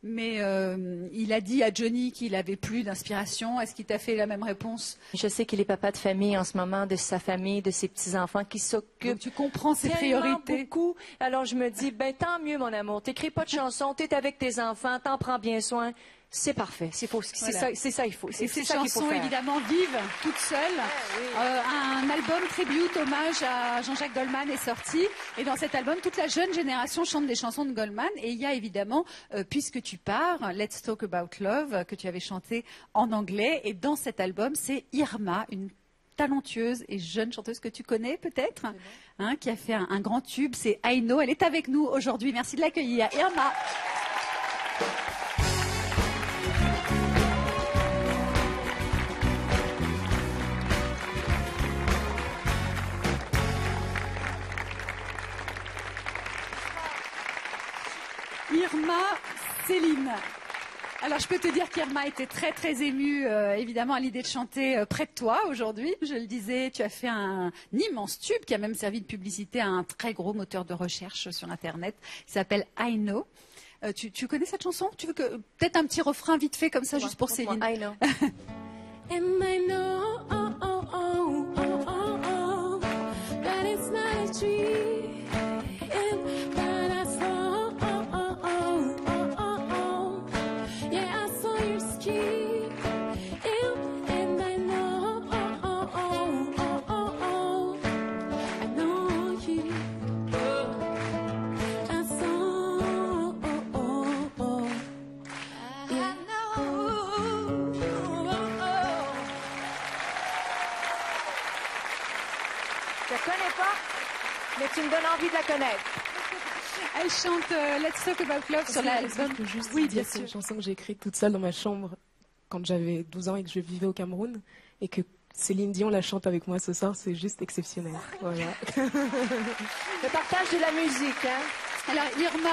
Mais il a dit à Johnny qu'il avait plus d'inspiration. Est-ce qu'il t'a fait la même réponse? Je sais qu'il est papa de famille en ce moment, de sa famille, de ses petits-enfants qui s'occupent. Tu comprends ses priorités. Beaucoup. Alors je me dis, ben tant mieux mon amour, t'écris pas de chansons, t'es avec tes enfants, t'en prends bien soin. C'est parfait, c'est voilà. ça il faut. Et ces chansons, évidemment, vivent toutes seules. Un album tribute, hommage à Jean-Jacques Goldman est sorti. Et dans cet album, toute la jeune génération chante des chansons de Goldman. Et il y a évidemment Puisque tu pars, Let's Talk About Love, que tu avais chanté en anglais. Et dans cet album, c'est Irma, une talentueuse et jeune chanteuse que tu connais peut-être, hein, qui a fait un grand tube. C'est I Know. Elle est avec nous aujourd'hui. Merci de l'accueillir. Irma. Irma, Céline. Alors je peux te dire qu'Irma était très très émue évidemment à l'idée de chanter près de toi aujourd'hui. Je le disais, tu as fait un immense tube qui a même servi de publicité à un très gros moteur de recherche sur Internet. Il s'appelle I Know. Tu connais cette chanson? Tu veux que peut-être un petit refrain vite fait comme ça juste pour Céline? I know. And I know, that it's not a dream. But I saw, yeah, I saw your skin. And I know, I know you. I saw, yeah. Je la connais pas, mais tu me donnes envie de la connaître. Elle chante Let's Talk About Love sur l'album. Oui, bien sûr. C'est une chanson que j'ai écrite toute seule dans ma chambre quand j'avais 12 ans et que je vivais au Cameroun. Et que Céline Dion la chante avec moi ce soir, c'est juste exceptionnel. Voilà. Le partage de la musique, hein. Alors Irma,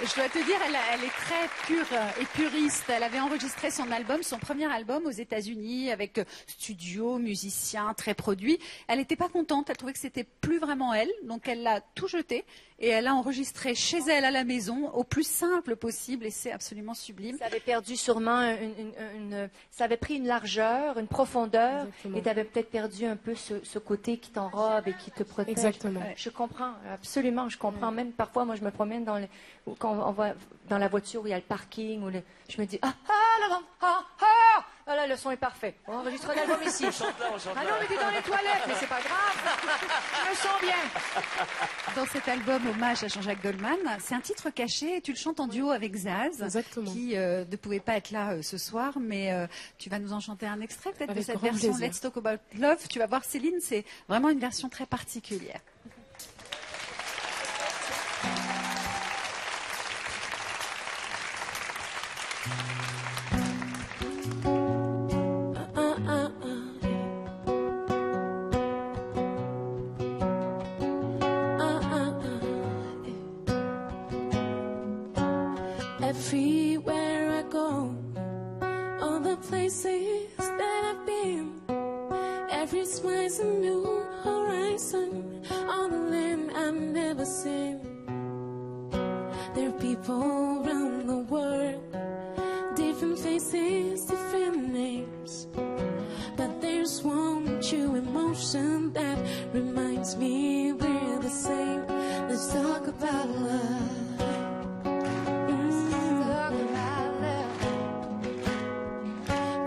je dois te dire, elle est très pure et puriste. Elle avait enregistré son premier album aux États-Unis avec studio, musicien, très produit. Elle n'était pas contente, elle trouvait que c'était plus vraiment elle, donc elle l'a tout jeté et elle a enregistré chez elle à la maison au plus simple possible et c'est absolument sublime. Ça avait perdu sûrement ça avait pris une largeur, une profondeur. Exactement. Et tu avais peut-être perdu un peu ce côté qui t'enrobe et qui te protège. Exactement. Je comprends, absolument, je comprends. Même parfois, moi, je me promène quand on va dans la voiture où il y a le parking, je me dis là, le son est parfait. On enregistre un album ici. Ah non, mais t'es dans les toilettes, mais c'est pas grave. Je me sens bien. Dans cet album hommage à Jean-Jacques Goldman, c'est un titre caché. Tu le chantes en duo avec Zaz, exactement, qui ne pouvait pas être là ce soir, mais tu vas nous en chanter un extrait peut-être de cette version plaisir. Let's Talk About Love. Tu vas voir Céline, c'est vraiment une version très particulière. Everywhere I go, all the places that I've been, every smile's a new horizon, on the land I've never seen. There are people around the world, different faces, different names, but there's one true emotion that reminds me we're the same. Let's talk about love.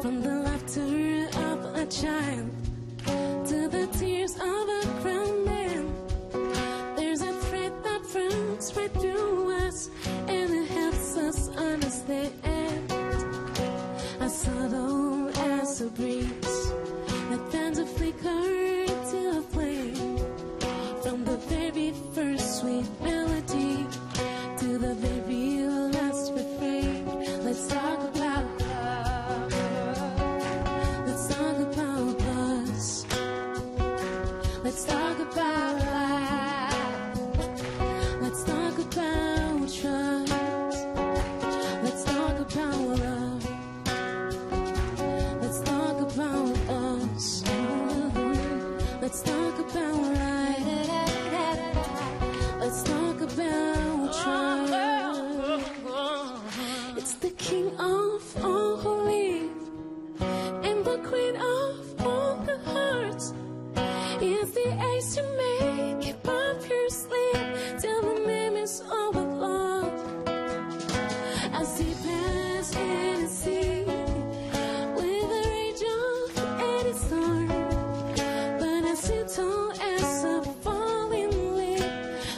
From the laughter of a child to the tears of a grown man, there's a thread that runs right through us and it helps us understand. As subtle as a breeze that fans a flicker to a flame, from the very first sweet melody to the very last refrain. Let's talk about love. Let's talk about us. Let's talk about life. Let's talk about trust. Let's talk about love. Let's talk about us. It's the king of all who live and the queen of all the hearts. It's the ace to make it pop your sleep till the name is over love. As deep as any sea, with the rage of any storm, but as gentle as a falling leaf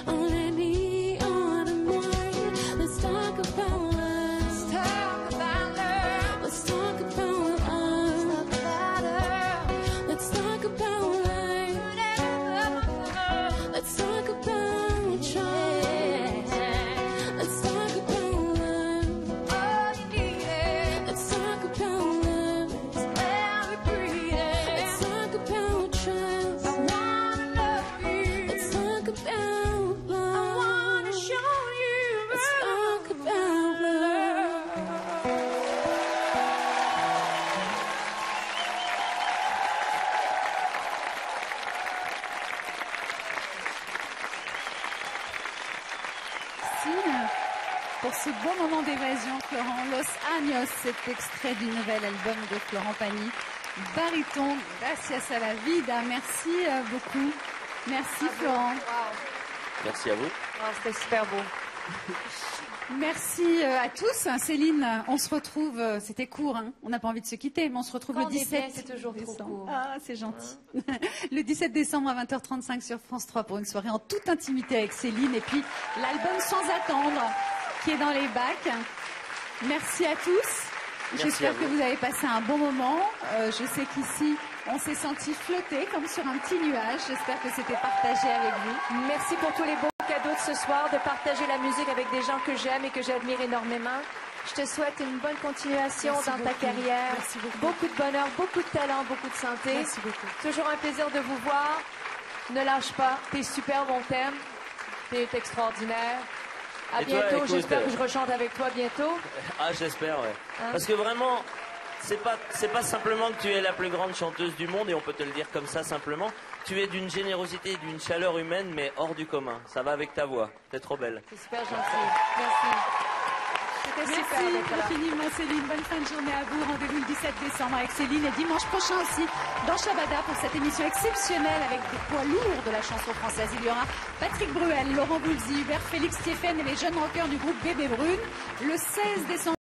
on any autumn morn. Let's talk about love. Let's talk about love. Let's talk about life. Let's talk about trust. Let's talk about love. Let's talk about love. Let's talk about trust. Let's talk about love. Let's talk about love. Merci pour ce beau moment d'évasion, Florent. Los Años, cet extrait du nouvel album de Florent Pagny. Baryton, gracias a la vida. Merci beaucoup. Merci Florent. Merci à vous. C'était super beau. Merci à tous. Céline, on se retrouve, c'était court, hein. On n'a pas envie de se quitter, mais on se retrouve Quand le on est 17 bien, c'est toujours trop décembre. court. Ah, c'est gentil. Le 17 décembre à 20h35 sur France 3 pour une soirée en toute intimité avec Céline. Et puis l'album Sans attendre qui est dans les bacs. Merci à tous. Merci J'espère à que vous. vous avez passé un bon moment. Je sais qu'ici, on s'est senti flotter comme sur un petit nuage. J'espère que c'était partagé avec vous. Merci pour tous les beaux cadeaux de ce soir, de partager la musique avec des gens que j'aime et que j'admire énormément. Je te souhaite une bonne continuation Merci dans ta beaucoup. carrière. Merci beaucoup. Beaucoup de bonheur, beaucoup de talent, beaucoup de santé. Merci beaucoup. Toujours un plaisir de vous voir. Ne lâche pas. T'es superbe, on t'aime. T'es extraordinaire. À Et toi, bientôt. écoute, J'espère que je rechante avec toi bientôt. Ah, j'espère, ouais. Hein? Parce que vraiment, c'est pas simplement que tu es la plus grande chanteuse du monde, et on peut te le dire comme ça simplement. Tu es d'une générosité et d'une chaleur humaine, mais hors du commun. Ça va avec ta voix. T'es trop belle. C'est super gentil. Merci. C'était super Merci d'être là. infiniment Céline. Bonne fin de journée à vous. Rendez-vous le 17 décembre avec Céline et dimanche prochain aussi dans Shabada pour cette émission exceptionnelle avec des poids lourds de la chanson française. Il y aura Patrick Bruel, Laurent Boulzy, Hubert Félix Stéphane et les jeunes rockers du groupe Bébé Brune. Le 16 décembre.